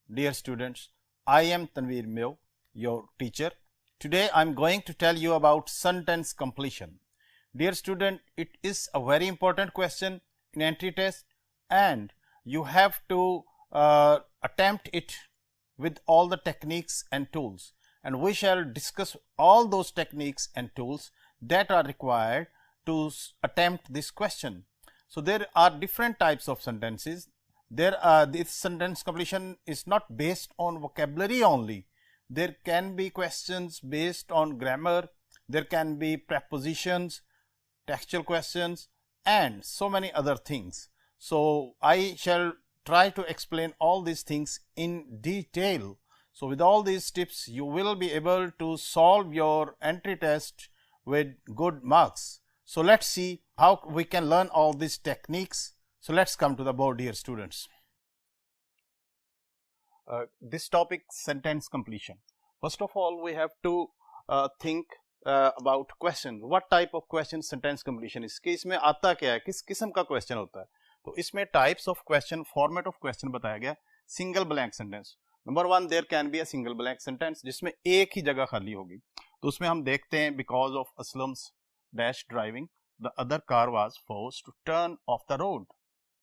Dear students, I am Tanveer Meo, your teacher. Today I am going to tell you about sentence completion. Dear student, it is a very important question in entry test and you have to attempt it with all the techniques and tools, and we shall discuss all those techniques and tools that are required to attempt this question. So there are different types of sentences. This sentence completion is not based on vocabulary only. There can be questions based on grammar, there can be prepositions, textual questions and so many other things. So I shall try to explain all these things in detail. So with all these tips you will be able to solve your entry test with good marks. So let's see how we can learn all these techniques. So let's come to the board, dear students. This topic, sentence completion. First of all, we have to think about question. What type of question sentence completion is? कि इसमें आता क्या है, किस किस्म का question होता है? तो इसमें types of question, format of question बताया गया. Single blank sentence. Number one, there can be a single blank sentence जिसमें एक ही जगह खाली होगी. तो उसमें हम देखते हैं, because of Aslam's dash driving the other car was forced to turn off the road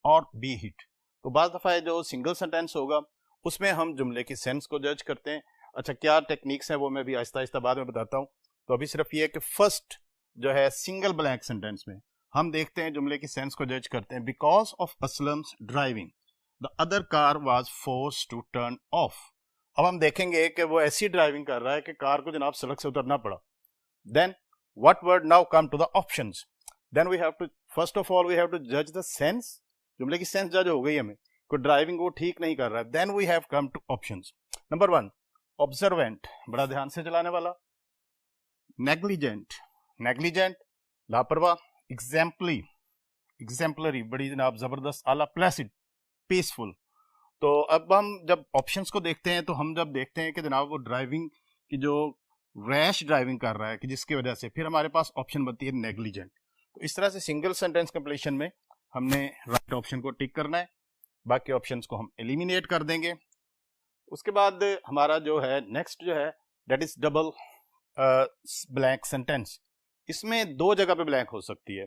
और बी हिट. तो बाज़ दफ़ा जो सिंगल सेंटेंस होगा उसमें हम जुमले की सेंस को जज करते हैं. अच्छा, क्या टेक्निक्स हैं वो मैं भी आहिस्ता आहिस्ता बाद में बताता हूँ. तो अभी सिर्फ ये है कि फर्स्ट जो है सिंगल ब्लैंक सेंटेंस में हम देखते हैं जुमले की सेंस को जज करते हैं. Because of Aslam's driving the other car was forced to turn off. अब हम देखेंगे कि वो ऐसी ड्राइविंग कर रहा है कि कार को जनाब सड़क से उतरना पड़ा. Then what word now come to the options. Then we have to first of all we have to जज द सेंस. जुमले की सेंस जज हो गई हमें, कोई ड्राइविंग वो ठीक नहीं कर रहा है. Then we have come to options. Number one, observant, बड़ा ध्यान से चलाने वाला. नेग्लिजेंट, नेग्लिजेंट लापरवाह. एग्जाम्पली, एग्जाम्पलरी, बड़ी जनाब जबरदस्त आला. Placid, peaceful. तो अब हम जब ऑप्शंस को देखते हैं तो हम जब देखते हैं कि जनाब वो ड्राइविंग की जो रैश ड्राइविंग कर रहा है कि जिसकी वजह से फिर हमारे पास ऑप्शन बनती है नेग्लिजेंट. तो इस तरह से सिंगल सेंटेंस कंप्लीशन में हमने राइट ऑप्शन को टिक करना है, बाकी ऑप्शंस को हम एलिमिनेट कर देंगे. उसके बाद हमारा जो है नेक्स्ट जो है that is double blank sentence. इसमें दो जगह पे ब्लैंक हो सकती है.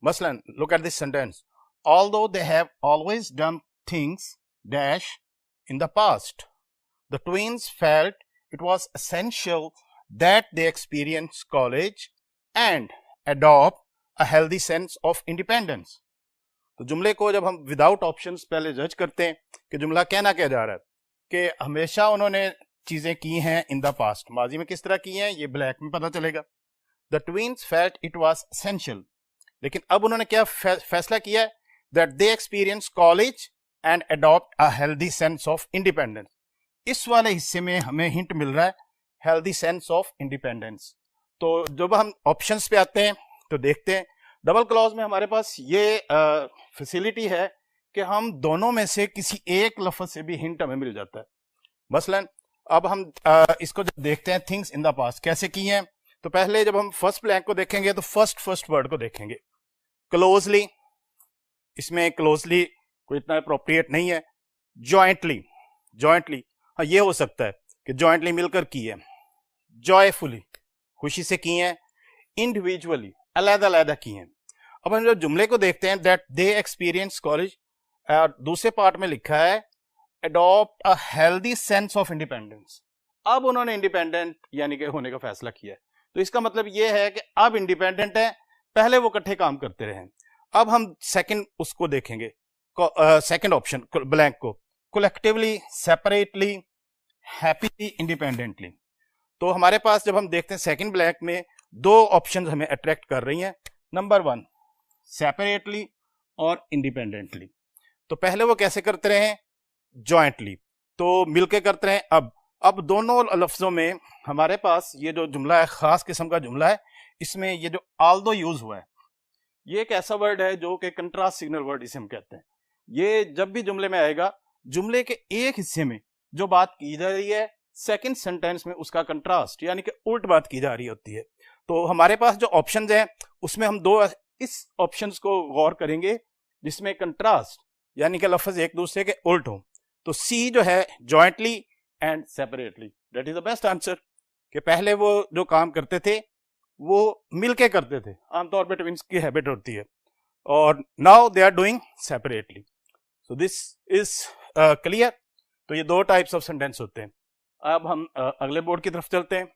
मसलन look at this sentence, although they have always done things dash in the past the twins felt it was essential that they experience college and adopt a healthy sense of independence. तो जुमले को जब हम without options पहले जज करते हैं कि जुमला कहना क्या जा रहा है कि हमेशा उन्होंने चीजें की हैं इन द पास्ट, माजी में किस तरह की हैं ये ब्लैक में पता चलेगा. The twins felt it was essential, लेकिन अब उन्होंने क्या फैसला किया है, that they experience college and adopt a healthy sense of independence. इस वाले हिस्से में हमें हिंट मिल रहा है हेल्दी सेंस ऑफ इंडिपेंडेंस. तो जब हम ऑप्शंस पे आते हैं तो देखते हैं डबल क्लॉज में हमारे पास ये फैसिलिटी है कि हम दोनों में से किसी एक लफ्ज से भी हिंट हमें मिल जाता है. मसलन अब हम इसको जब देखते हैं थिंग्स इन द पास्ट कैसे की हैं, तो पहले जब हम फर्स्ट ब्लैंक को देखेंगे तो फर्स्ट वर्ड को देखेंगे. क्लोजली, इसमें क्लोजली कोई इतना अप्रोप्रिएट नहीं है. जॉइंटली, जॉइंटली हाँ ये हो सकता है कि जॉइंटली मिलकर की है. जॉयफुली, खुशी से की है. इंडिविजुअली, अलग-अलग की हैं. अब हम जब जुमले को देखते हैं दैट दे एक्सपीरियंस कॉलेज, दूसरे पार्ट में लिखा है adopt a healthy sense of independence. अब उन्होंने इंडिपेंडेंट यानी कि होने का फैसला किया है. तो इसका मतलब यह है कि अब इंडिपेंडेंट है, पहले वो इकट्ठे काम करते रहे. अब हम सेकंड उसको देखेंगे, सेकंड ऑप्शन ब्लैंक को, कलेक्टिवली, सेपरेटली, हैप्पीली, इंडिपेंडेंटली. तो हमारे पास जब हम देखते हैं सेकंड ब्लैंक में दो ऑप्शन हमें अट्रैक्ट कर रही हैं. नंबर वन, सेपरेटली और इंडिपेंडेंटली. तो पहले वो कैसे करते रहे, जॉइंटली, तो मिलके करते रहे. अब दोनों लफ्जों में हमारे पास ये जो जुमला है खास किस्म का जुमला है. इसमें ये जो आल्दो यूज हुआ है ये एक ऐसा वर्ड है जो कि कंट्रास्ट सिग्नल वर्ड इसे हम कहते हैं. ये जब भी जुमले में आएगा, जुमले के एक हिस्से में जो बात की जा रही है सेकंड सेंटेंस में उसका कंट्रास्ट यानी कि उल्ट बात की जा रही होती है. तो हमारे पास जो ऑप्शंस हैं उसमें हम दो इस ऑप्शंस को गौर करेंगे जिसमें कंट्रास्ट यानी कि लफ्ज एक दूसरे के उल्ट हो. तो सी जो है jointly and separately, that is the best answer. कि पहले वो जो काम करते थे वो मिलके करते थे, आमतौर पे ट्विंस की हैबिट होती है, और now they are doing separately. So this is clear. तो ये दो टाइप्स ऑफ सेंटेंस होते हैं। अब हम अगले बोर्ड की तरफ चलते हैं।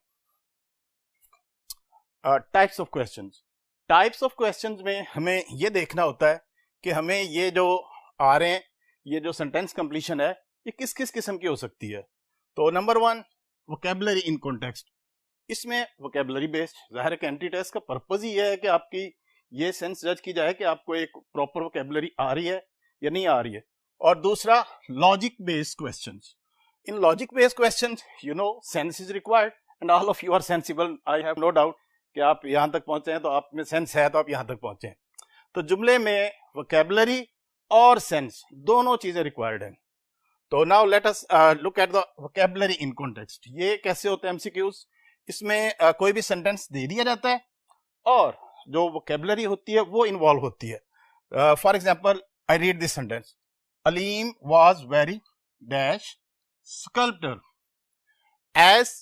Types of questions. Types of questions में हमें ये देखना होता है कि हमें ये जो आ रहे हैं, ये जो सेंटेंस कंप्लीशन है, ये किस किस किस्म की हो सकती है। तो नंबर 1, वोकैबुलरी इन कॉन्टेक्स्ट। इसमें वोकैबुलरी बेस्ड, जाहिर है एंटी टेस्ट का पर्पज ही है कि आपकी ये सेंस जज की जाए कि आपको एक प्रॉपर वोकैबुलरी आ रही है या नहीं आ रही है। और दूसरा, logic based questions. In logic based questions you know sense is required and all of you are sensible. I have no doubt कि आप यहां तक पहुंचे हैं, तो आप में सेंस है तो आप यहां तक पहुंचे हैं। तो जुमले में वोकैबुलरी और सेंस दोनों चीजें रिक्वायर्ड हैं। तो now let us look at the vocabulary in context. ये कैसे होते हैं एमसीक्यूज। इसमें कोई भी सेंटेंस दे दिया जाता है और जो वोकैबुलरी होती है वो इन्वॉल्व होती है। For example, I read this sentence, Aleem was very dash sculptor as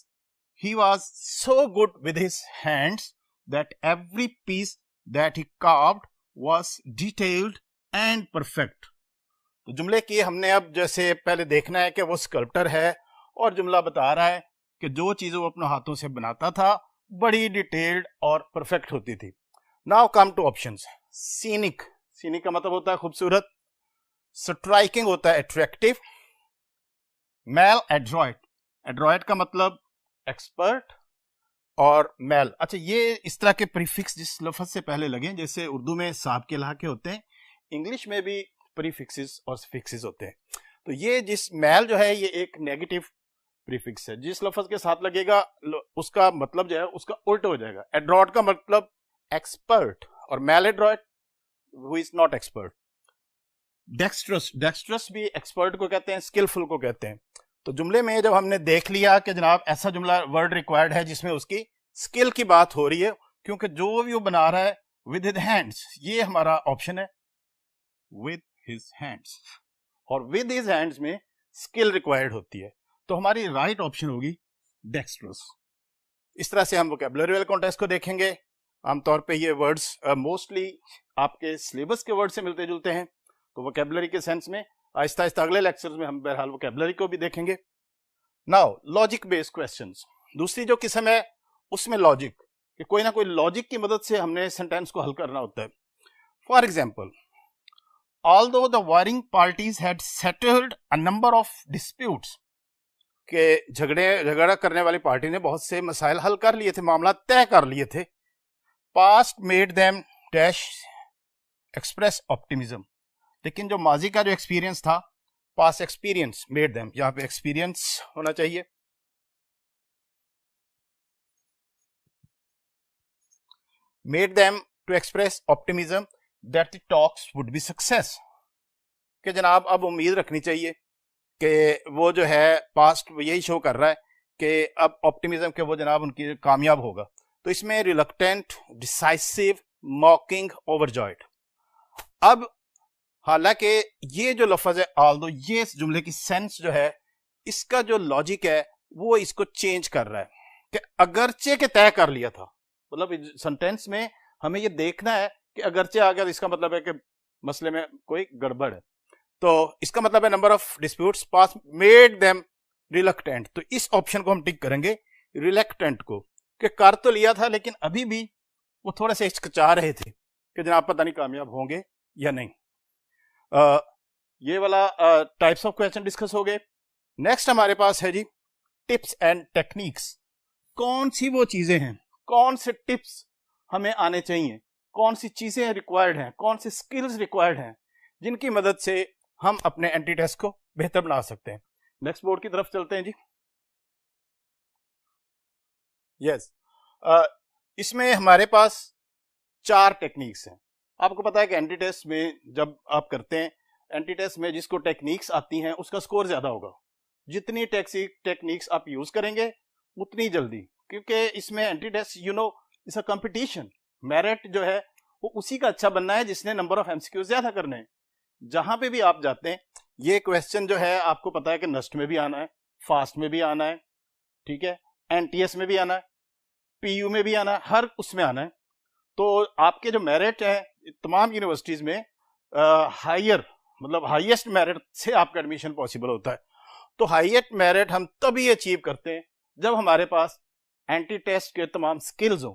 he was so good with his hands that every piece that he carved was detailed and perfect। तो जुमले की हमने अब जैसे पहले देखना है कि वो स्कल्प्टर है और जुमला बता रहा है कि जो चीजें वो अपने हाथों से बनाता था बड़ी डिटेल्ड और परफेक्ट होती थी। Now come to options. Scenic, scenic का मतलब होता है खूबसूरत। स्ट्राइकिंग होता है अट्रैक्टिव। मेल एड्रॉइट, एड्रॉइट का मतलब एक्सपर्ट। और मेल, अच्छा ये इस तरह के प्रीफिक्स जिस लफ्ज से पहले लगे, जैसे उर्दू में साहब के लहा के होते हैं, इंग्लिश में भी प्रीफिक्सेस और सफिक्सेस होते हैं। तो ये जिस मेल जो है ये एक नेगेटिव प्रीफिक्स है, जिस लफ्ज के साथ लगेगा उसका मतलब जो है उसका उल्टा हो जाएगा। एड्रॉइट का मतलब एक्सपर्ट और maladroit who is not expert. Dexterous, dexterous भी एक्सपर्ट को कहते हैं, स्किलफुल को कहते हैं। तो जुमले में जब हमने देख लिया कि जनाब ऐसा जुमला वर्ड रिक्वायर्ड है जिसमें उसकी स्किल की बात हो रही है, क्योंकि जो भी वो बना रहा है विद हिज हैंड्स, ये हमारा ऑप्शन है विद हिज हैंड्स, और विद हिज हैंड्स में स्किल रिक्वायर्ड होती है, तो हमारी राइट ऑप्शन होगी डेक्स्ट्रस। इस तरह से हम वोकैबुलरी वाले कॉन्टेक्स्ट को देखेंगे। आमतौर पे ये वर्ड्स मोस्टली आपके सिलेबस के वर्ड से मिलते जुलते हैं, तो वोकैबुलरी के सेंस में आहिस्ता आहिस्ता अगले लेक्चर्स में हम बहरहाल वोकैबुलरी को भी देखेंगे। नाउ लॉजिक बेस्ड क्वेश्चंस, दूसरी जो किस्म है उसमें लॉजिक, कि कोई ना कोई लॉजिक की मदद से हमने सेंटेंस को हल करना होता है। For example, although the warring parties had settled a number of disputes, के झगड़ा करने वाली पार्टी ने बहुत से मसाइल हल कर लिए थे, मामला तय कर लिए थे। Past made them dash express optimism, लेकिन जो माजी का जो एक्सपीरियंस था, पास्ट एक्सपीरियंस मेड देम, यहां पे एक्सपीरियंस होना चाहिए। Made them to express optimism that the talks would be success, कि जनाब अब उम्मीद रखनी चाहिए कि वो जो है पास्ट यही शो कर रहा है कि अब ऑप्टिमिज्म के वो जनाब उनकी कामयाब होगा। तो इसमें रिलक्टेंट, डिसाइसिव, मॉकिंग, ओवरजॉयड। अब हालांकि ये जो लफ्ज है ऑल्दो, ये इस जुमले की सेंस जो है, इसका जो लॉजिक है वो इसको चेंज कर रहा है कि अगरचे के तय कर लिया था। मतलब सेंटेंस में हमें ये देखना है कि अगरचे आ गया, इसका मतलब है कि मसले में कोई गड़बड़ है। तो इसका मतलब है number of disputes pass made them reluctant, तो इस ऑप्शन को हम टिक करेंगे, रिलक्टेंट को, कि कर तो लिया था लेकिन अभी भी वो थोड़े से हिचकिचा रहे थे कि जनाब पता नहीं कामयाब होंगे या नहीं। ये वाला टाइप्स ऑफ क्वेश्चन डिस्कस हो गए। नेक्स्ट हमारे पास है जी टिप्स एंड टेक्निक्स। कौन सी वो चीजें हैं, कौन से टिप्स हमें आने चाहिए, कौन सी चीजें रिक्वायर्ड हैं, कौन सी स्किल्स रिक्वायर्ड हैं जिनकी मदद से हम अपने एंटी टेस्ट को बेहतर बना सकते हैं। नेक्स्ट बोर्ड की तरफ चलते हैं जी। यस, इसमें हमारे पास 4 टेक्निक्स हैं। आपको पता है कि एंटी टेस्ट में जब आप करते हैं, एंटी टेस्ट में जिसको टेक्निक्स आती हैं उसका स्कोर ज्यादा होगा। जितनी टेक्निक्स आप यूज करेंगे उतनी जल्दी, क्योंकि इसमें entry test you know it's a competition. Merit जो है वो उसी का अच्छा बनना है जिसने नंबर ऑफ एमसीक्यू ज्यादा करने हैं। जहां पे भी आप जाते हैं ये क्वेश्चन जो है आपको पता है कि नस्ट में भी आना है, फास्ट में भी आना है, ठीक है, एनटीएस में भी आना है, पीयू में भी आना है, हर उसमें आना है। तो आपके जो मेरिट है तमाम यूनिवर्सिटीज में हायर मतलब हाईएस्ट मेरिट से आपका एडमिशन पॉसिबल होता है। तो हाईएस्ट मेरिट हम तभी अचीव करते हैं जब हमारे पास एंटी टेस्ट के तमाम स्किल्स हो।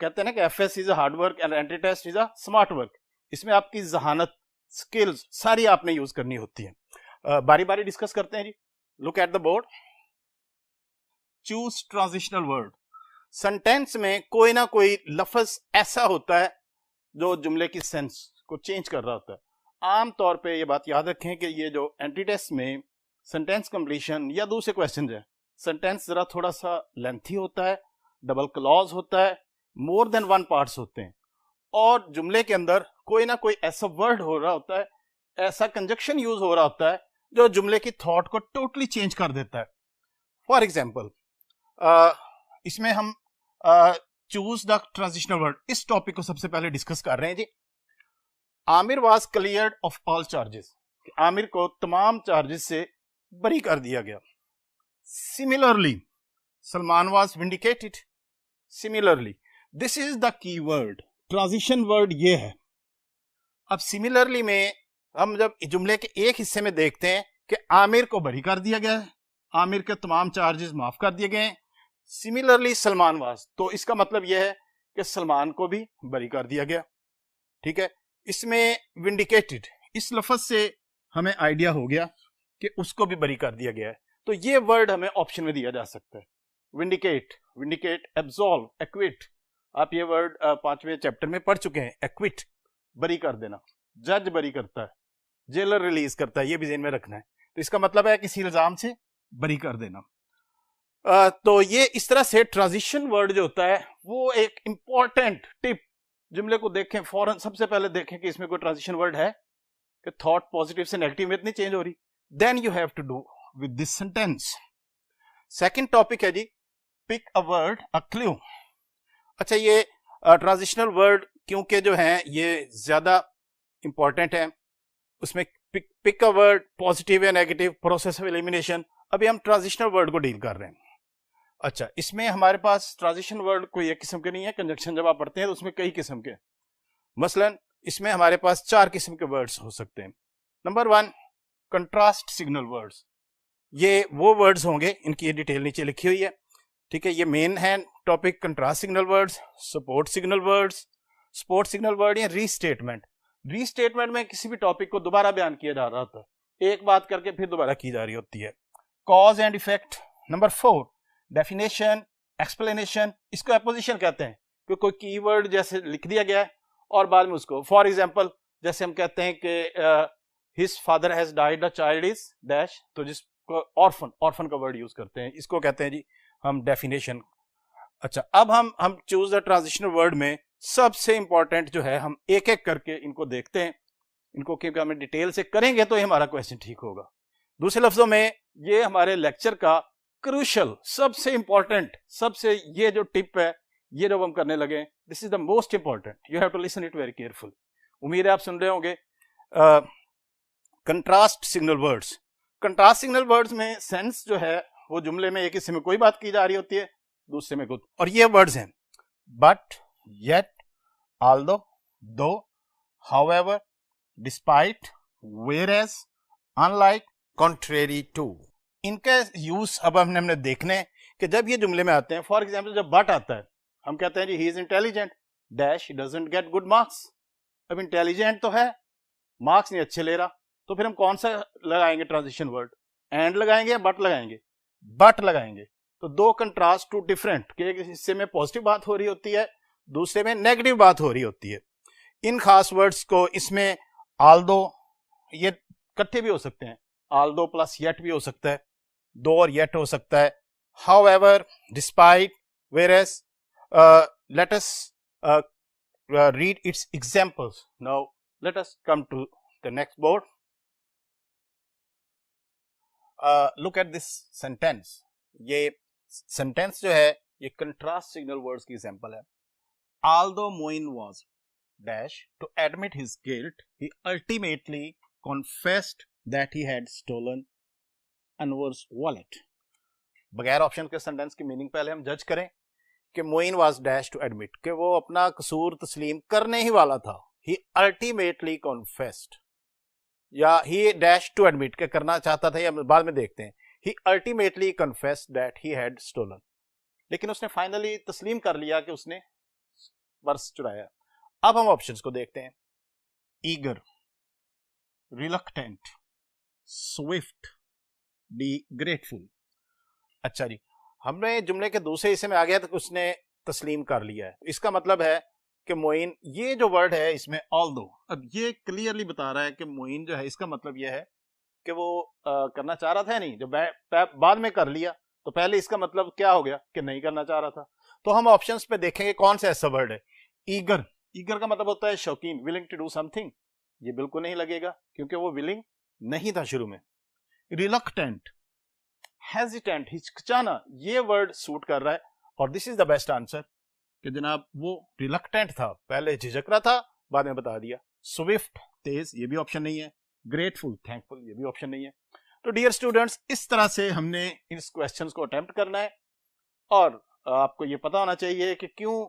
कहते हैं ना कि FS is a hard work and entry test is a smart work. इसमें आपकी जहानत, स्किल्स सारी आपने यूज करनी होती है। बारी बारी डिस्कस करते हैं जी। Look at the board. Choose transitional word. Sentence में कोई ना कोई लफ्ज ऐसा होता है जो जुमले की सेंस को चेंज कर रहा होता है। आमतौर पे ये बात याद रखें कि ये जो एंटी टेस्ट में सेंटेंस कंप्लीशन या दूसरे क्वेश्चन है, सेंटेंस जरा थोड़ा सा लेंथी होता है, डबल क्लॉज होता है, मोर देन वन पार्ट्स होते हैं, और जुमले के अंदर कोई ना कोई ऐसा वर्ड हो रहा होता है, ऐसा कंजक्शन यूज हो रहा होता है जो जुमले की थॉट को टोटली चेंज कर देता है। फॉर एग्जाम्पल इसमें हम चूज द ट्रांजिशनल वर्ड, इस टॉपिक को सबसे पहले डिस्कस कर रहे हैं जी। Aamir was cleared of all charges, Aamir को तमाम चार्जेस से बरी कर दिया गया। Similarly Salman was vindicated. Similarly, this is the key word, transition word ये है। अब सिमिलरली में हम जब जुमले के एक हिस्से में देखते हैं कि आमिर को बरी कर दिया गया है, आमिर के तमाम चार्जेस माफ कर दिए गए हैं। सिमिलरली सलमान वाज, तो इसका मतलब यह है कि सलमान को भी बरी कर दिया गया, ठीक है। इसमें विंडिकेटेड, इस लफ्ज से हमें आइडिया हो गया कि उसको भी बरी कर दिया गया है। तो ये वर्ड हमें ऑप्शन में दिया जा सकता है। Vindicate, vindicate, absolve, equity. आप ये वर्ड 5वें चैप्टर में पढ़ चुके हैं। एक्विट, बरी कर देना, जज बरी करता है, जेलर रिलीज करता है, ये भी ज़हन में रखना है। तो इसका मतलब है किसी इल्जाम से बरी कर देना। तो ये इस तरह से ट्रांजिशन वर्ड जो होता है वो एक इंपॉर्टेंट टिप, जुमले को देखें फौरन सबसे पहले देखें कि इसमें कोई ट्रांजिशन वर्ड है, कि थॉट पॉजिटिव से नेगेटिव में इतनी चेंज हो रही, then you have to do with this sentence. Second topic है जी, pick a word, a clue. अच्छा, ये ट्रांजिशनल वर्ड क्योंकि जो है ये ज्यादा इंपॉर्टेंट है, उसमें पिक अ वर्ड, पॉजिटिव या नेगेटिव, प्रोसेस ऑफ एलिमिनेशन, अभी हम ट्रांजिशनल वर्ड को डील कर रहे हैं। अच्छा, इसमें हमारे पास ट्रांजिशन वर्ड कोई एक किस्म के नहीं है, कंजक्शन जब आप पढ़ते हैं तो उसमें कई किस्म के, मसलन इसमें हमारे पास 4 किस्म के वर्ड्स हो सकते हैं। Number 1, contrast signal words. ये वो वर्ड्स होंगे, इनकी डिटेल नीचे लिखी हुई है, ठीक है। ये मेन है topic, contrast signal words, support signal words. Support signal word या रीस्टेटमेंट, रीस्टेटमेंट में किसी भी टॉपिक को दोबारा बयान किया जा रहा होता है, एक बात करके फिर दोबारा की जा रही होती है। Cause and effect. Number 4, definition, explanation, इसको एपोजिशन कहते हैं, क्योंकि कोई कीवर्ड जैसे लिख दिया गया है और बाद में उसको, फॉर एग्जांपल जैसे हम कहते हैं कि his father has died, the child is dash, तो जिसको ऑर्फन, ऑर्फन का वर्ड यूज करते हैं, इसको कहते हैं जी हम डेफिनेशन। अच्छा, अब हम चूज द ट्रांजिशनल वर्ड में सबसे इंपॉर्टेंट जो है, हम एक एक करके इनको देखते हैं, इनको क्योंकि हमें डिटेल से करेंगे तो हमारा क्वेश्चन ठीक होगा। दूसरे लफ्जों में ये हमारे लेक्चर का क्रूशल, सबसे इंपॉर्टेंट, सबसे ये जो टिप है, ये जब हम करने लगे, this is the most important, you have to listen it very careful. उम्मीद है आप सुन रहे होंगे। Contrast signal words. Contrast signal words में सेंस जो है वो जुमले में एक हिस्से में कोई बात की जा रही होती है, दूसरे में कुछ, और ये वर्ड्स हैं but, yet, although, though, however, despite, whereas, unlike, contrary to. इनका यूज अब हमने देखने कि जब ये जुमले में आते हैं, फॉर एग्जाम्पल जब बट आता है, हम कहते हैं जी he is intelligent dash, he doesn't get good marks. अब इंटेलिजेंट तो है, मार्क्स नहीं अच्छे ले रहा, तो फिर हम कौन सा लगाएंगे ट्रांजिशन वर्ड, एंड लगाएंगे या बट लगाएंगे? बट लगाएंगे। तो दो कंट्रास्ट, टू डिफरेंट, कि एक हिस्से में पॉजिटिव बात हो रही होती है, दूसरे में नेगेटिव बात हो रही होती है। इन खास वर्ड्स को इसमें आल्दो, ये इकट्ठे भी हो सकते हैं, आल्दो प्लस येट भी हो सकता है, दो और येट हो सकता है, however, despite, whereas. let us read its examples. Now let us come to the next board. Look at this sentence. ये sentence जो है ये contrast signal words की example है। Although Moin was dash to admit his guilt, he ultimately confessed that he had stolen Anwar's wallet. बगैर option के sentence की meaning पहले हम जज करें कि Moin was dash to admit कि वो अपना कसूर तस्लीम करने ही वाला था. ही अल्टीमेटली कॉन्फेस्ड, या ही डैश टू एडमिट के करना चाहता था, या बाद में देखते हैं. He ultimately confessed that he had stolen, लेकिन उसने फाइनली तस्लीम कर लिया कि उसने पर्स चुराया. अब हम ऑप्शंस को देखते हैं. Eager, reluctant, Swift, be grateful. अच्छा जी, हमने जुमले के दूसरे हिस्से में आ गया तो उसने तस्लीम कर लिया है. इसका मतलब है कि मोइन, ये जो वर्ड है इसमें ऑल्दो, अब ये क्लियरली बता रहा है कि मोइन जो है, इसका मतलब ये है कि वो करना चाह रहा था, नहीं, जो बाद में कर लिया, तो पहले इसका मतलब क्या हो गया कि नहीं करना चाह रहा था. तो हम ऑप्शंस पे देखेंगे कौन सा ऐसा वर्ड है. ईगर, ईगर का मतलब होता है शौकीन, विलिंग टू डू समथिंग. ये बिल्कुल नहीं लगेगा क्योंकि वो विलिंग नहीं था शुरू में. रिलक्टेंट, हेजिटेंट, हिचकिचाना, ये वर्ड सूट कर रहा है. और this is the best answer कि जनाब वो रिलक्टेंट था, पहले झिझक रहा था, बाद में बता दिया. स्विफ्ट, तेज, ये भी ऑप्शन नहीं है. ग्रेटफुल, थैंकफुल, ये भी ऑप्शन नहीं है. तो डियर स्टूडेंट्स, इस तरह से हमने इस क्वेश्चंस को अटेम्प्ट करना है. और आपको ये पता होना चाहिए कि क्यों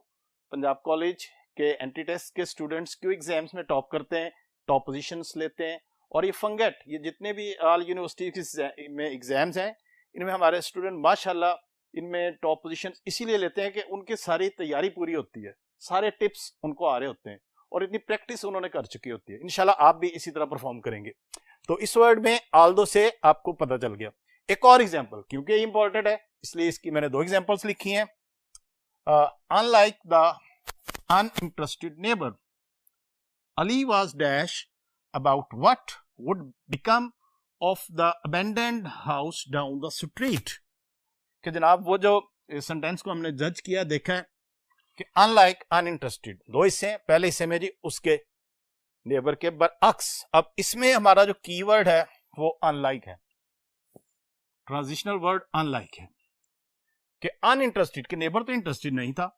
पंजाब कॉलेज के एंट्री टेस्ट के स्टूडेंट्स क्यों एग्जाम्स में टॉप करते हैं, टॉप पोजीशंस लेते हैं. और ये फंगेट, ये जितने भी ऑल यूनिवर्सिटी में एग्जाम्स हैं, इनमें हमारे स्टूडेंट माशाल्लाह इनमें टॉप पोजीशंस इसीलिए लेते हैं कि उनकी सारी तैयारी पूरी होती है, सारे टिप्स उनको आ रहे होते हैं और इतनी प्रैक्टिस उन्होंने कर चुकी होती है. इंशाल्लाह आप भी इसी तरह परफॉर्म करेंगे. तो इस वर्ड में ऑल्दो से आपको पता चल गया. एक और एग्जांपल, क्योंकि ये इंपॉर्टेंट है इसलिए इसकी मैंने 2 एग्जांपल्स लिखी हैं. Unlike the uninterested neighbour, Ali was dash about what would become of the abandoned house down the street. कि जनाब वो जो सेंटेंस को हमने जज किया, देखा है कि अनलाइक अनइंटरेस्टेड, 2 हिस्से, पहले हिस्से में जी उसके नेबर के बरअक्स. अब इसमें हमारा जो कीवर्ड है वो अनलाइक है, ट्रांजिशनल वर्ड अनलाइक है. कि अनइंटरेस्टेड, के नेबर तो इंटरेस्टेड नहीं था.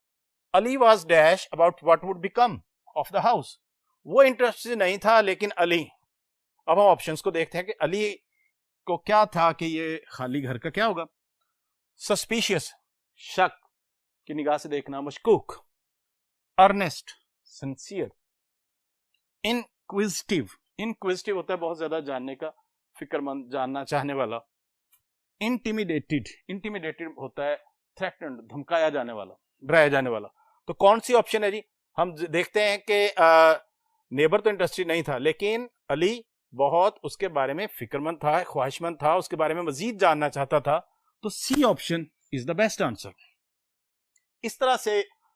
Ali was dash about what would become of the house, वो इंटरेस्टेड नहीं था लेकिन अली. अब हम ऑप्शंस को देखते हैं कि अली को क्या था कि ये खाली घर का क्या होगा. सस्पिशियस, शक की निगाह से देखना, मशकूक. Earnest, sincere. इनक्विजिटिव, इनक्विजिटिव होता है बहुत ज्यादा जानने का, फिक्रमंद, जानना चाहने वाला. इंटिमिडेटेड, इंटिमिडेटेड होता है थ्रेटन्ड, धमकाया जाने वाला, डराया जाने वाला. तो कौन सी ऑप्शन है जी. हम देखते हैं कि नेबर तो इंटरेस्टेड नहीं था लेकिन अली बहुत उसके बारे में फिक्रमंद था, ख्वाहिशमंद था, उसके बारे में मजीद जानना चाहता था. तो C option is the best answer. इस तरह से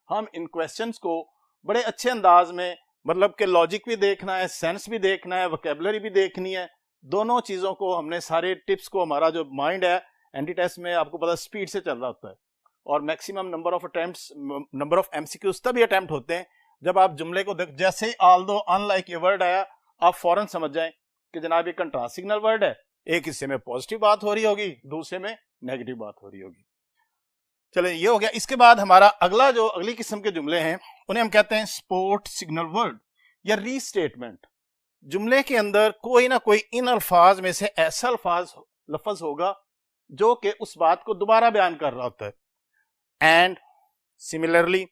हम इन क्वेश्चंस को बड़े अच्छे अंदाज में, मतलब कि लॉजिक भी देखना है, सेंस भी देखना है, वोकैबुलरी भी देखनी है, दोनों चीजों को हमने, सारे टिप्स को, हमारा जो माइंड है एंटी टेस्ट में आपको पता स्पीड से चल रहा होता है और maximum number of attempts, number of MCQs तभी अटेम्प्ट होते हैं जब आप जुमले को देख, जैसे ही ऑल्दो अनलाइक ये वर्ड आया आप फौरन समझ जाएं कि जनाब ये कंट्रास्ट सिग्नल वर्ड है. एक हिस्से में पॉजिटिव बात हो रही होगी, दूसरे में नेगेटिव बात हो रही होगी. चले, ये हो गया. इसके बाद हमारा अगला जो अगली किस्म के जुमले हैं उन्हें हम कहते हैं सपोर्ट सिग्नल वर्ड या रीस्टेटमेंट. जुमले के अंदर कोई ना कोई इन अल्फाज में से ऐसा लफज होगा जो कि उस बात को दोबारा बयान कर रहा होता है. And, similarly,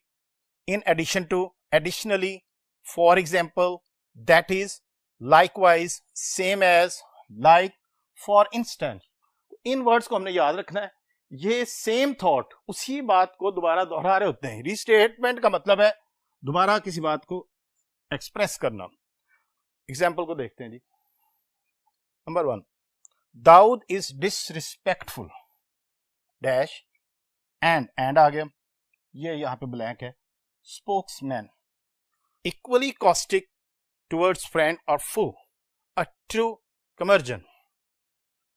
in addition to, additionally, for example, that is, likewise, same as, like, for instance. इन वर्ड्स को हमने याद रखना है. ये सेम थॉट, उसी बात को दोबारा दोहरा रहे होते हैं. रीस्टेटमेंट का मतलब है दोबारा किसी बात को एक्सप्रेस करना. एग्जाम्पल को देखते हैं जी. Number 1, Dawood is disrespectful dash, and आ गया, ये यहां पे ब्लैंक है. Spokesman, equally caustic towards friend और foe, a true कमर्जन,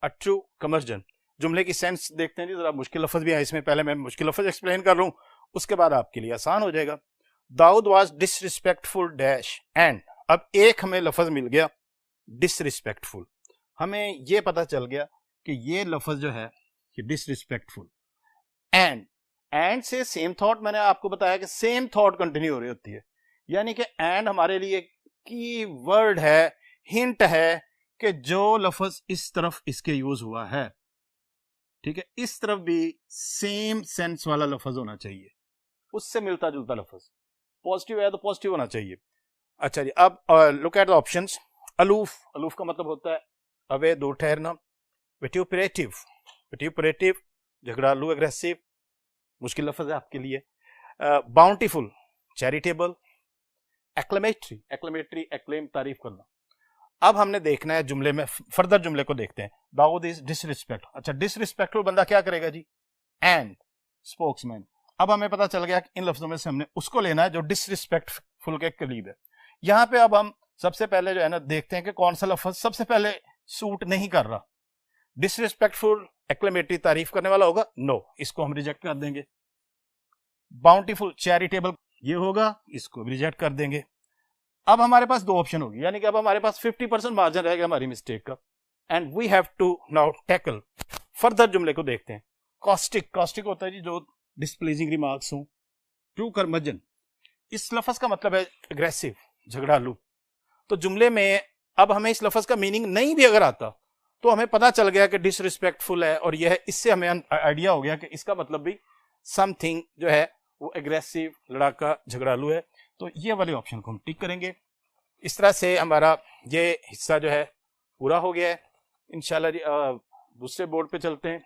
a true कमर्जन. जुमले की सेंस देखते हैं जी. जरा मुश्किल लफ्ज भी है इसमें, पहले मैं मुश्किल लफ्ज एक्सप्लेन कर रहा हूं, उसके बाद आपके लिए आसान हो जाएगा. Dawood was disrespectful dash, and. अब एक हमें लफ्ज मिल गया डिसरिस्पेक्टफुल. हमें यह पता चल गया कि ये लफ्ज जो है ये डिसरिस्पेक्टफुल. एंड से सेम थॉट, मैंने आपको बताया कि सेम थॉट कंटिन्यू हो रही होती है. यानी कि एंड हमारे लिए की वर्ड है, हिंट है कि जो लफ्ज इस तरफ इसके यूज हुआ है, ठीक है, इस तरफ भी सेम सेंस वाला लफ्ज होना चाहिए, उससे मिलता जुलता लफ्ज। पॉजिटिव है तो पॉजिटिव होना चाहिए। अच्छा जी, अब look at the options. Aloof, aloof का मतलब होता है अवे, दूर ठहरना। विट्यूपरेटिव, विट्यूपरेटिव झगड़ालू, एग्रेसिव, मुश्किल लफ्ज है आपके लिए। Bountiful, charitable. Acclamatory, acclamatory acclaim, तारीफ करना। अब हमने देखना है जुमले में, फर्दर जुमले को देखते हैं। Dawood is disrespect. अच्छा, डिसरिस्पेक्टफुल बंदा क्या करेगा जी? And spokesman. अब हमें पता चल गया कि इन लफ्जों में से हमने उसको लेना है जो डिसरिस्पेक्टफुल के करीब है। यहां पे अब हम सबसे पहले जो है ना देखते हैं कि कौन सा लफ्ज सबसे पहले सूट नहीं कर रहा। डिसरिस्पेक्टफुल एक्लेमेटरी, तारीफ करने वाला होगा, नो, इसको हम रिजेक्ट कर देंगे। बाउंटीफुल, चैरिटेबल, ये होगा, इसको भी रिजेक्ट कर देंगे। अब हमारे पास दो ऑप्शन होगी, यानी कि अब हमारे पास 50% मार्जिन रहेगा हमारी मिस्टेक का। And we have to now tackle further जुमले को देखते हैं। कॉस्टिक, कॉस्टिक होता है जी जो डिस्प्लेजिंग रिमार्क्स हो। ट्रू कर्मजन, इस लफ्ज का मतलब है एग्रेसिव, झगड़ालू। तो जुमले में अब हमें इस लफ्ज का मीनिंग नहीं भी अगर आता तो हमें पता चल गया कि डिसरिस्पेक्टफुल है, और यह इससे हमें आइडिया हो गया कि इसका मतलब भी समथिंग जो है वो एग्रेसिव, लड़ाका, झगड़ालू है। तो ये वाले ऑप्शन को हम टिक करेंगे। इस तरह से हमारा ये हिस्सा जो है पूरा हो गया है। इंशाल्लाह जी दूसरे बोर्ड पे चलते हैं।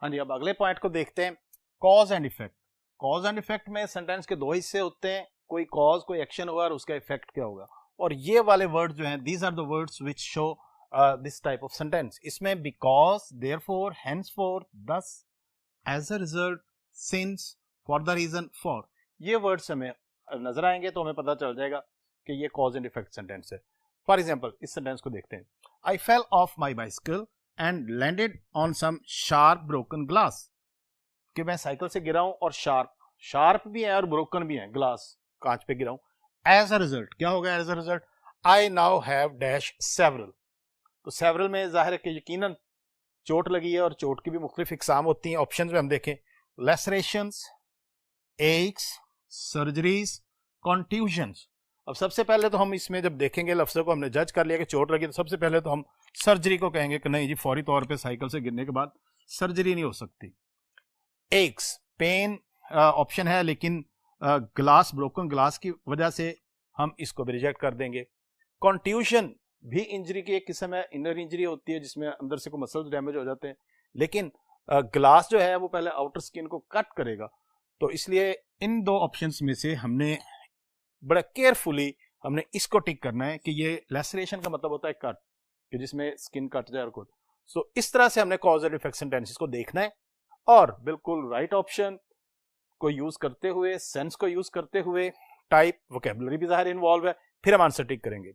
हाँ जी, अब अगले पॉइंट को देखते हैं, cause and effect. Cause and effect में सेंटेंस के दो हिस्से होते हैं, कोई कॉज, कोई एक्शन होगा और उसका इफेक्ट क्या होगा। और ये वाले वर्ड जो हैं, these are the words which show this type of sentence. इसमें because, therefore, henceforth, thus, as a result, since, for the reason, for, ये वर्ड्स हमें नजर आएंगे तो हमें पता चल जाएगा कि ये कॉज एंड इफेक्ट सेंटेंस है। फॉर एग्जांपल इस सेंटेंस को देखते हैं। I fell off my bicycle and landed on some sharp broken glass, कि मैं साइकिल से गिरा हूं और शार्प भी है और ब्रोकन भी है, ग्लास, कांच पे गिरा हूं। एज अ रिजल्ट क्या होगा? As a result I now have dash several. तो सेवरल में जाहिर है कि यकीनन चोट लगी है, और चोट की भी मुख्तलिफ इकसाम होती हैं। ऑप्शंस में हम देखें, लेसरेशंस, एक्स, सर्जरीज, कॉन्ट्यूजन्स। अब सबसे पहले तो हम इसमें जब देखेंगे लफ्जों को, हमने जज कर लिया कि चोट लगी, तो सबसे पहले तो हम सर्जरी को कहेंगे कि नहीं जी, फौरी तौर पे साइकिल से गिरने के बाद सर्जरी नहीं हो सकती। एक्स, पेन ऑप्शन है, लेकिन ग्लास, ब्रोकन ग्लास की वजह से हम इसको भी रिजेक्ट कर देंगे। कॉन्ट्यूशन भी इंजरी की एक किस्म है, इनर इंजरी होती है जिसमें अंदर से कोई मसल्स डैमेज हो जाते हैं, लेकिन ग्लास जो है वो पहले आउटर स्किन को कट करेगा। तो इसलिए इन दो ऑप्शंस में से हमने बड़ा केयरफुली हमने इसको टिक करना है कि ये लेसरेशन का मतलब होता है कट, कि जिसमें स्किन कट जाए और कुछ। सो इस तरह से हमने कॉज एंड इफेक्ट सेंटेंसेस को देखना है, और बिल्कुल राइट ऑप्शन को यूज करते हुए, सेंस को यूज करते हुए, टाइप, वोकैबुलरी भी ज़ाहिर इन्वॉल्व है, फिर हम आंसर टिक करेंगे।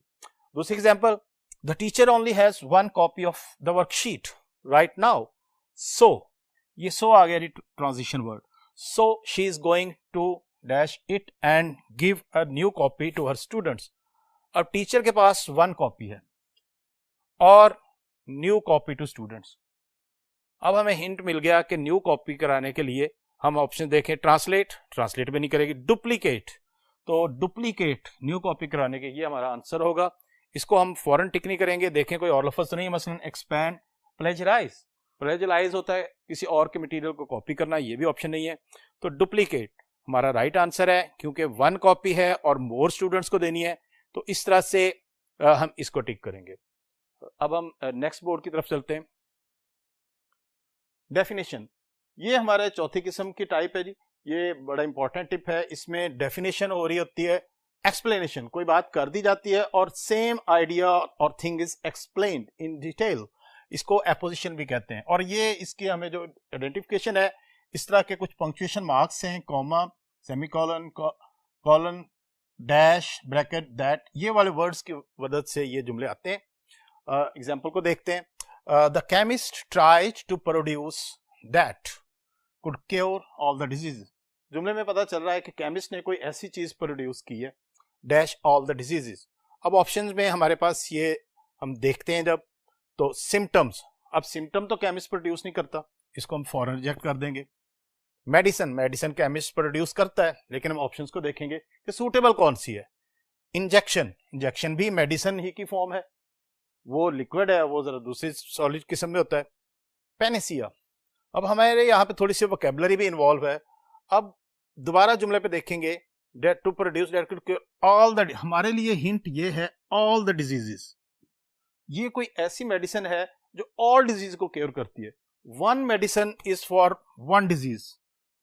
दूसरी example, the teacher only has one copy of the worksheet right now, so, ये सो आ गया transition word. So she is going to dash it and give a new copy to her students. अब teacher के पास one copy है और new copy to students. अब हमें हिंट मिल गया कि न्यू कॉपी कराने के लिए हम ऑप्शन देखें, ट्रांसलेट, ट्रांसलेट भी नहीं करेगी, डुप्लीकेट, तो डुप्लीकेट न्यू कॉपी कराने के, ये हमारा आंसर होगा। इसको हम फौरन टिक नहीं करेंगे, देखें कोई और लफ्ज तो नहीं, मसलन एक्सपैंड, प्लेजराइज, प्लेजराइज होता है किसी और के मटेरियल को कॉपी करना, ये भी ऑप्शन नहीं है। तो डुप्लीकेट हमारा राइट आंसर है, क्योंकि वन कॉपी है और मोर स्टूडेंट्स को देनी है, तो इस तरह से हम इसको टिक करेंगे। अब हम नेक्स्ट बोर्ड की तरफ चलते हैं। डेफिनेशन, ये हमारे चौथी किस्म की टाइप है जी, ये बड़ा इंपॉर्टेंट टिप है। इसमें डेफिनेशन हो रही होती है एक्सप्लेनेशन, कोई बात कर दी जाती है और सेम आइडिया और thing is explained in detail, इसको एपोजिशन भी कहते हैं। और ये इसकी हमें जो आइडेंटिफिकेशन है, इस तरह के कुछ पंक्चुएशन मार्क्स हैं, comma, semicolon, colon, dash, bracket, that, ये वाले वर्ड्स की मदद से ये जुमले आते हैं। एग्जाम्पल को देखते हैं। The chemist tried to produce that could cure all the disease. जुमले में पता चल रहा है कि केमिस्ट ने कोई ऐसी चीज प्रोड्यूस की है, डैश ऑल द डिजीजेस। अब ऑप्शंस में हमारे पास ये हम देखते हैं जब, तो सिम्टम्स, अब सिम्टम तो केमिस्ट प्रोड्यूस नहीं करता, इसको हम फौरन रिजेक्ट कर देंगे। मेडिसिन, मेडिसिन केमिस्ट प्रोड्यूस करता है, लेकिन हम ऑप्शंस को देखेंगे कि सूटेबल कौन सी है। इंजेक्शन, इंजेक्शन भी मेडिसिन ही की फॉर्म है, वो लिक्विड है, वो जरा दूसरी सॉलिड किस्म में होता है। पेनिसिया, अब हमारे यहाँ पे थोड़ी सी वोकैबुलरी भी इन्वॉल्व है। अब दोबारा जुमले पे देखेंगे, that to produce that could cure all the, हमारे लिए हिंट ये है ऑल द डिजीजेस, ये कोई ऐसी मेडिसिन है जो ऑल डिजीज को क्योर करती है। One medicine is for one disease,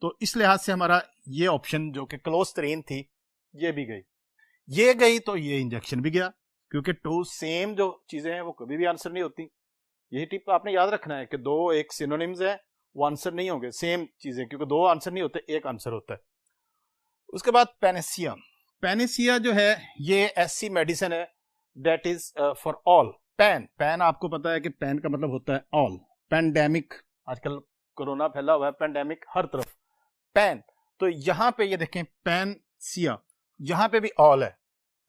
तो इस लिहाज से हमारा ये ऑप्शन जो कि क्लोज तरीन थी ये भी गई, ये गई तो ये इंजेक्शन भी गया, क्योंकि टू सेम जो चीजें हैं वो कभी भी आंसर नहीं होती। यही टिप आपने याद रखना है कि दो एक सिनोनिम्स है, वो आंसर नहीं होंगे सेम चीजें, क्योंकि दो आंसर नहीं होते, एक आंसर होता है। उसके बाद पेनेसिया, पेनेसिया जो है ये ऐसी मेडिसिन है that is for all. Pan, pan आपको पता है कि पैन का मतलब होता है ऑल। पैंडेमिक, आजकल कोरोना फैला हुआ है, पैंडेमिक हर तरफ, पैन, तो यहां पे ये देखें पेनसिया, यहां पे भी ऑल है,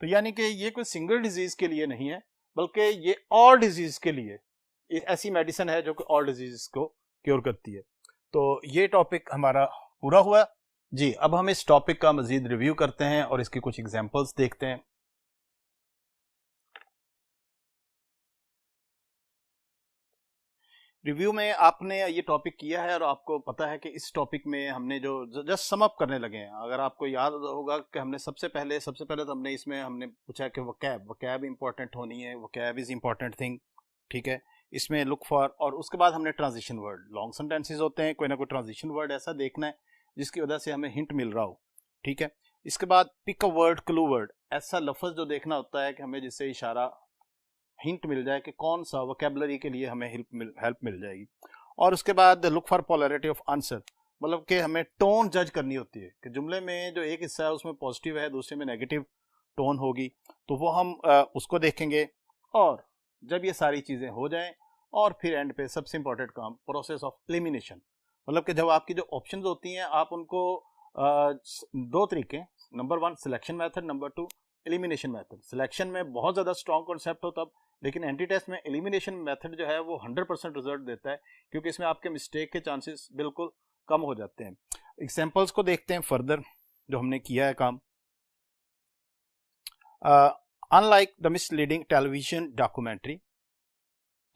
तो यानी कि ये कोई सिंगल डिजीज के लिए नहीं है, बल्कि ये ऑल डिजीज के लिए ऐसी मेडिसिन है जो कि ऑल डिजीज को क्योर करती है। तो ये टॉपिक हमारा पूरा हुआ जी। अब हम इस टॉपिक का मजीद रिव्यू करते हैं और इसकी कुछ एग्जांपल्स देखते हैं। रिव्यू में आपने ये टॉपिक किया है और आपको पता है कि इस टॉपिक में हमने जो जस्ट सम अप करने लगे हैं। अगर आपको याद होगा कि हमने सबसे पहले तो हमने इसमें हमने पूछा कि वोकैब इंपॉर्टेंट होनी है, वोकैब इज इंपॉर्टेंट थिंग, ठीक है, इसमें लुक फॉर, और उसके बाद हमने ट्रांजिशन वर्ड, लॉन्ग सेंटेंसेस होते हैं, कोई ना कोई ट्रांजिशन वर्ड ऐसा देखना है जिसकी वजह से हमें हिंट मिल रहा हो, ठीक है। इसके बाद pick a word, clue word, ऐसा लफ्ज जो देखना होता है कि हमें जिससे इशारा हिंट मिल जाए कि कौन सा वोकैबुलरी के लिए हमें हेल्प मिल जाएगी। और उसके बाद look for polarity of answer, मतलब कि हमें टोन जज करनी होती है कि जुमले में जो एक हिस्सा है उसमें पॉजिटिव है, दूसरे में नेगेटिव टोन होगी, तो वो हम उसको देखेंगे। और जब ये सारी चीजें हो जाएं और फिर एंड पे सबसे इंपॉर्टेंट काम, प्रोसेस ऑफ एलिमिनेशन, मतलब कि जब आपकी जो ऑप्शंस होती हैं आप उनको दो तरीके, number 1 selection method, number 2 elimination method. Selection में बहुत ज्यादा स्ट्रॉन्ग कॉन्सेप्ट हो तब, लेकिन एंटी टेस्ट में एलिमिनेशन मेथड जो है वो 100% रिजल्ट देता है, क्योंकि इसमें आपके मिस्टेक के चांसेस बिल्कुल कम हो जाते हैं। एग्जांपल्स को देखते हैं फर्दर जो हमने किया है काम। Unlike the misleading television documentary,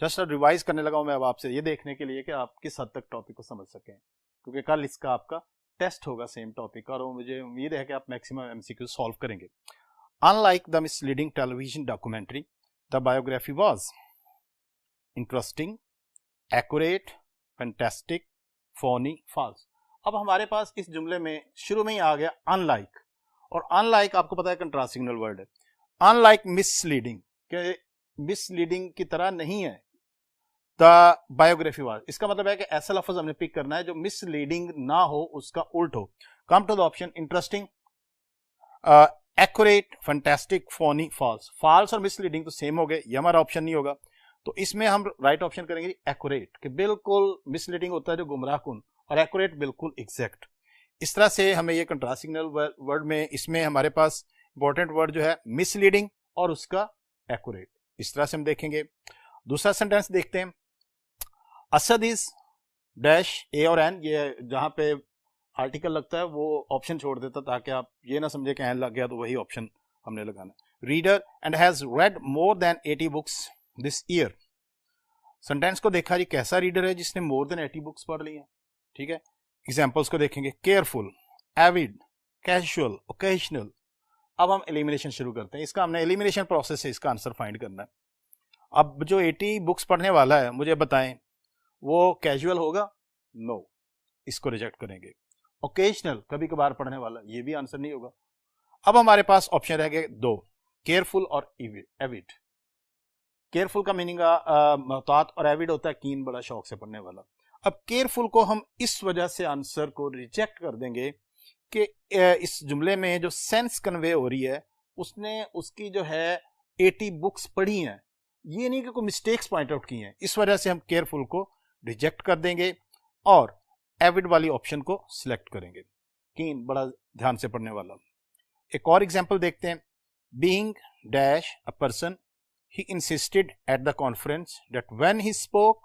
just revise करने लगा हूं मैं अब आपसे ये देखने के लिए कि आप किस हद तक टॉपिक को समझ सकें, क्योंकि कल इसका आपका टेस्ट होगा सेम टॉपिक का, और मुझे उम्मीद है कि आप मैक्सिमम एमसीक्यू सॉल्व करेंगे। Unlike the misleading television documentary, the biography was interesting, accurate, fantastic, phony, false। अब हमारे पास इस जुमले में शुरू में ही आ गया अनलाइक, और अनलाइक आपको पता है कंट्रास्ट सिग्नल वर्ड है। अनलाइक मिसलीडिंग, के मिसलीडिंग की तरह नहीं है। द बायोग्राफी वाज, इसका मतलब है कि ऐसा लफ्ज हमने पिक करना है जो मिसलीडिंग ना हो, उसका उल्ट हो। Come to the option interesting, accurate, fantastic, phony, false. False और मिसलीडिंग तो सेम हो गए, ये हमारा ऑप्शन नहीं होगा, तो इसमें हम राइट ऑप्शन करेंगे एक्यूरेट, कि बिल्कुल मिसलीडिंग होता है जो गुमराहकुन, और एक्यूरेट बिल्कुल एग्जैक्ट। इस तरह से हमें ये कंट्रास्ट सिग्नल वर्ड में इसमें हमारे पास इंपॉर्टेंट वर्ड जो है मिसलीडिंग और उसका एक्यूरेट, इस तरह से हम देखेंगे। दूसरा सेंटेंस देखते हैं, असद इज डैश ए और एन, ये जहां पे आर्टिकल लगता है वो ऑप्शन छोड़ देता ताकि आप ये ना समझे कि एन लग गया तो वही ऑप्शन हमने लगाना। Reader and has red more than 80 books this year. Sentence को देखा जी, कैसा रीडर है जिसने मोर देन 80 बुक्स पढ़ ली है, ठीक है। एग्जांपल्स को देखेंगे, केयरफुल, एविड, कैजुअल, ओकेजनल। अब हम एलिमिनेशन शुरू करते हैं, इसका हमने एलिमिनेशन प्रोसेस से इसका आंसर फाइंड करना है। अब जो 80 बुक्स पढ़ने वाला है मुझे बताएं, वो कैजुअल होगा? नो, इसको रिजेक्ट करेंगे। ओकेजनल, कभी कभार पढ़ने वाला, ये भी आंसर नहीं होगा। अब हमारे पास ऑप्शन रह गए दो, केयरफुल और एविड। केयरफुल का मीनिंग मोहतात और एविड होता है कीन, बड़ा शौक से पढ़ने वाला। अब केयरफुल को हम इस वजह से आंसर को रिजेक्ट कर देंगे कि इस जुमले में जो सेंस कन्वे हो रही है उसने उसकी जो है 80 बुक्स पढ़ी हैं, ये नहीं कि कोई मिस्टेक्स पॉइंट आउट की हैं, इस वजह से हम केयरफुल को रिजेक्ट कर देंगे और एविड वाली ऑप्शन को सिलेक्ट करेंगे, कीन, बड़ा ध्यान से पढ़ने वाला। एक और एग्जांपल देखते हैं, being dash a person, he insisted at the conference that when he spoke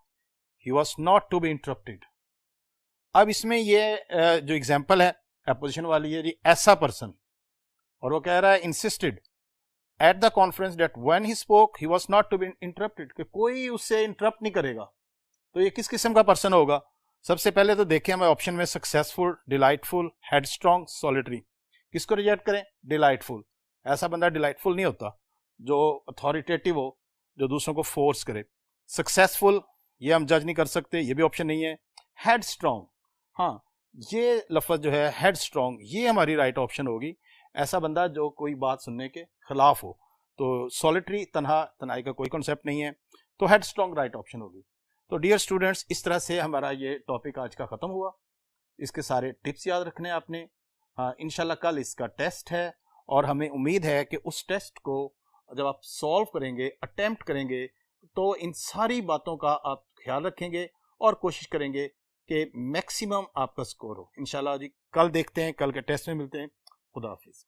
he was not to be interrupted। अब इसमें ये जो एग्जाम्पल है अपोजिशन वाली है जी, ऐसा पर्सन, और वो कह रहा है insisted at the conference that when he spoke he was not to be interrupted, कि कोई उससे इंटरप्ट नहीं करेगा। तो ये किस किस्म का पर्सन होगा? सबसे पहले तो देखिए हमें ऑप्शन में सक्सेसफुल, डिलाइटफुल, हेडस्ट्रॉन्ग, सॉलिटरी। किसको रिजेक्ट करें? डिलाइटफुल। ऐसा बंदा डिलाइटफुल नहीं होता जो अथॉरिटेटिव हो, जो दूसरों को फोर्स करे। सक्सेसफुल, ये हम जज नहीं कर सकते, ये भी ऑप्शन नहीं है। हेडस्ट्रॉन्ग, हाँ ये लफ्ज जो है हेडस्ट्रॉन्ग, ये हमारी राइट ऑप्शन होगी। ऐसा बंदा जो कोई बात सुनने के खिलाफ हो। तो सॉलिटरी, तन्हाई का कोई कॉन्सेप्ट नहीं है, तो हेडस्ट्रॉन्ग राइट ऑप्शन होगी। तो डियर स्टूडेंट्स, इस तरह से हमारा ये टॉपिक आज का खत्म हुआ। इसके सारे टिप्स याद रखने आपने। हाँ, इंशाल्लाह कल इसका टेस्ट है और हमें उम्मीद है कि उस टेस्ट को जब आप सॉल्व करेंगे, अटेम्प्ट करेंगे, तो इन सारी बातों का आप ख्याल रखेंगे और कोशिश करेंगे कि मैक्सिमम आपका स्कोर हो। इंशाल्लाह जी कल देखते हैं, कल के टेस्ट में मिलते हैं। खुदा हाफिज।